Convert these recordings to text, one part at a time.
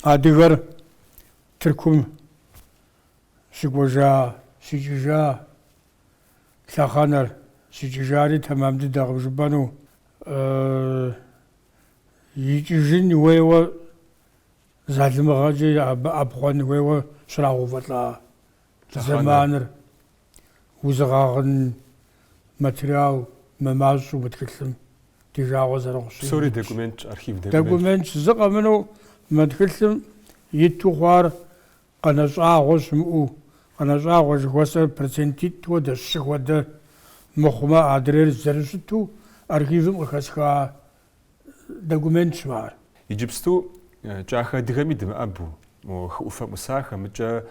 адыгэр Тыркум щыкӏуэжа, сикӏыжа, лъэхъэнэр сикӏыжари тэмам дыдэкъым жыпӏэну. Икӏыжын уейуэ залымыгъэкӏэ абы ӏэпхъуэн уейуэ щрагъэувэлӏа зэманыр узыгъэгъын материал мымащӏэу мытхылъым ди жагъуэ зэрыхъущ. Псори документ, архив документ зыкъэмыну мытхылъым иту хъуар къэнэщӏагъуэ щымыӏэу, къэнэщӏагъуэ жыхуэсӏэр процентитӏ хуэдэ, щы хуэдэ мыхъумэ адрейр зэрыщыту архивым къыхэсха документщ ар. Иджыпсту кӏахэ адыгэми дымыӏэбу, хы ӏуфэм ӏусахэ мыкӏэ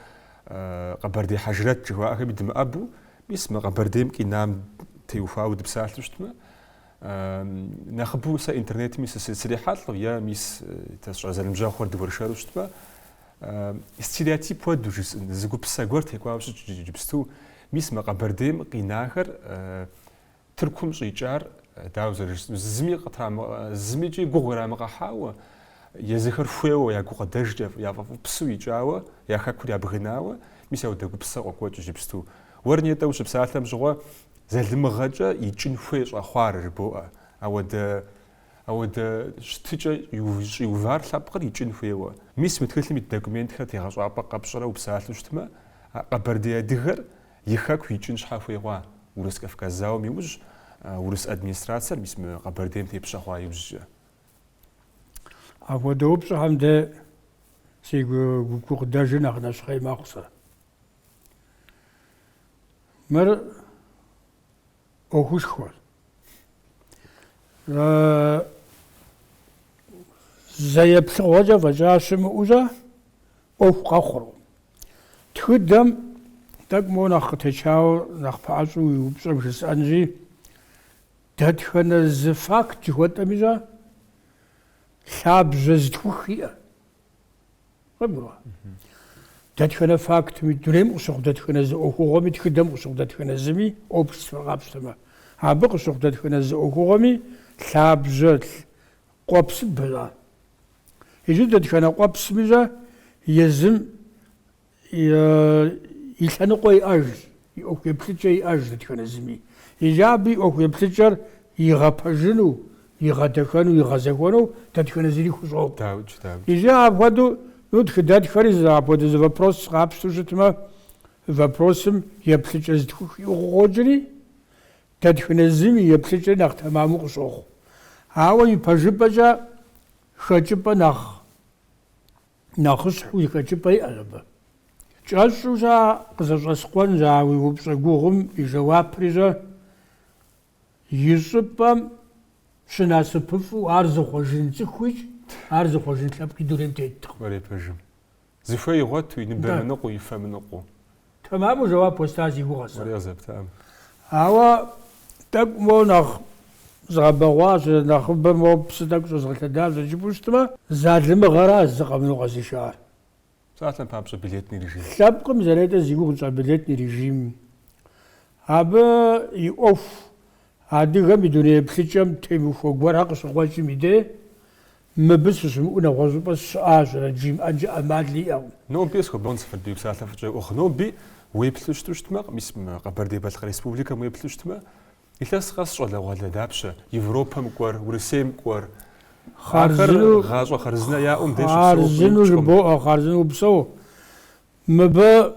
Къэбэрдей Хьэжрэт жыхуаӏэхэми дымыӏэбу, мис мы Къэбэрдейм къинам теухуауэ дыпсалъэу щытмэ, нэхъыбэу сэ интернетми срихьэлӏэу е мис тесщӏэзэлымжьэхъуэр дыгуэршэру щытмэ, стереотип хуэдэу жысӏэн, зыгупсэ гуэр текӏуауэ щытщ иджыпсту, мис мы Къэбэрдейм къинахэр Тыркум щӏикӏар дауэ зэрыжысӏэну зымичӏи гугъу ирамыгъэхьауэ, езыхэр хуейуэ я гугъэ дэжкӏэ яфӏэфӏыпсу икӏауэ, я хэкур ябгынауэ, мис яудэгупсэ къокӏуэкӏ иджыпсту. Уэр нетӏэ ущыпсалъэм щыгъуэ зэлымыгъэкӏэ икӏын хуей щӏэхъуар жыбоӏэ. Ауэдэ щытыкӏэ щӏиувар лъэпкъыр икӏын хуейуэ. Мис мы тхылъым ит документхэр тегъэщӏапӏэ къэпщӏэрэ упсалъэу щытмэ, Къэбэрдей адыгэр и хэку икӏын щхьэ хуей хъуа? Урыс-Кавказ зауэм иужь, урыс администрациер мис мы Къэбэрдейм тепщэ хъуа иужькӏэ. Апхуэдэ упщӏэхэм дэ си гукъыдэжыр нэхъ нэщхъей мэхъу сэ. Мыр ӏуэхушхуэщ. Зэеплъыгъуэкӏэ фӏэкӏа щымыӏэущӏэ ӏуэху къэхъуркъым. Тхыдэм тӏэкӏу моуэ нэхъ къытечауэ нэхъ пэӏэщӏу уи упщӏэм жысӏэнщи, дэтхэнэ зы факт жыхуэтӏэми щӏэ лъабжьэ зытхух иӏэ. Къыбгурыӏуа? Дэтхэнэ фактми, дунейм къыщыхъу дэтхэнэ зы ӏуэхугъуэми, тхыдэм къыщыхъу дэтхэнэ зыми, обществэ къапщтэмэ, абы къыщыхъу дэтхэнэ зы ӏуэхугъуэми лъабжьэ къуэпсыбэ щӏа. Иджы дэтхэнэ къуэпсми щӏэ езым и лъэныкъуэ иӏэжщ, и ӏуэху еплъыкӏэ иӏэжщ дэтхэнэ зыми. Иджы абы и ӏуэху еплъыкӏэр игъэпэжыну, игъэдэхэну, игъэзэхуэну дэтхэнэ зыри хущӏохъу. Иджы апхуэдэу тхыдэтхэри апхуэдэ зы вопрос къапщту щытмэ, вопросым еплъыкӏэ зытхух иӏугъуэкӏри, дэтхэнэ зым и еплъыкӏэр нэхъ тэмэму къыщохъу. Ауэ и пэжыпӏэкӏэ хэкӏыпӏэ нэхъыщхьу и хэкӏыпӏэ иӏэщ абы. КӀэщӀу щӀа къызэщӀэскъуэн щӀа уи упщӀэ гугъум и жэуапри щӀэ и щӀыпӀэм щынасыпыфу ар зыхъуэжын цӀыхуикӀ, ар зыхъуэжын лъэпкъи дунейм теткъым. Мэрепэжым. Зыхуей игъуэту, и ныбэ мыныкъуу, и фэ мыныкъуу. Тэмэму жэуап уэста зи гугъэсэ. Мэрезэптам. Ауэ тӏэкӏу моуэ нэхъ згъэбэгъуащ, нэхъыбэ моуэ псы тӏэкӏу щӏэзгъэлъэдащ жыпӏэу щытмэ, залымыгъэращ зыкъэмыну къэзышар. Псалъэм папщӏэ билетный режим. Лъэпкъым зэретӏэ зи гугъу щӏа билетный режим. Абы и ӏуэху адыгэм и дуней еплъыкӏэм темыхуэ гуэрхэр къыщыгъуэкӏым и дей мыбы щыщымыӏэу нэгъуэщӏ щӏыпӏэ щыӏащ, режим ӏэмал иӏэу. Ноби схуэбон сыфэдей псалъэ фӏыкӏэ ӏуэху ноби уеплъу щыту щытмэ, мис Къэбэрдей Балъкъэ Республикэм уеплъу щытмэ, илъэс къэс щӏэлэгъуалэ дапщэ Европэм кӏуэр, Урысейм кӏуэр, гъащӏэ хъарзынэ яӏум дей хъарзыну жыбоӏэ, хъарзыну псэу. Мыбы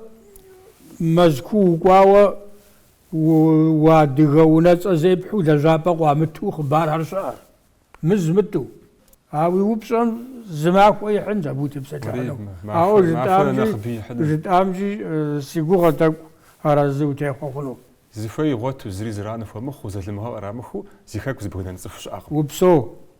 Мэзкуу укӏуауэ уадыгэ унэцӏэ зепхьу лэжьапӏэ къуамыту хъыбархэр щыӏэр, мызмыту. Ауи упщӏэм зы махуэ ихьынщ абы утепсэлъыхьыну. Ауэ жытӏамчи си гугъэ тӏэкӏу арэзы утехъуэ хъуну. Зыхуей игъуэту, зыри зыран хуэмыхъуу, зэлымыгъэу кърамыхыу, зи хэку зыбгынэн цӏыху щыӏэкъым. Упсэу.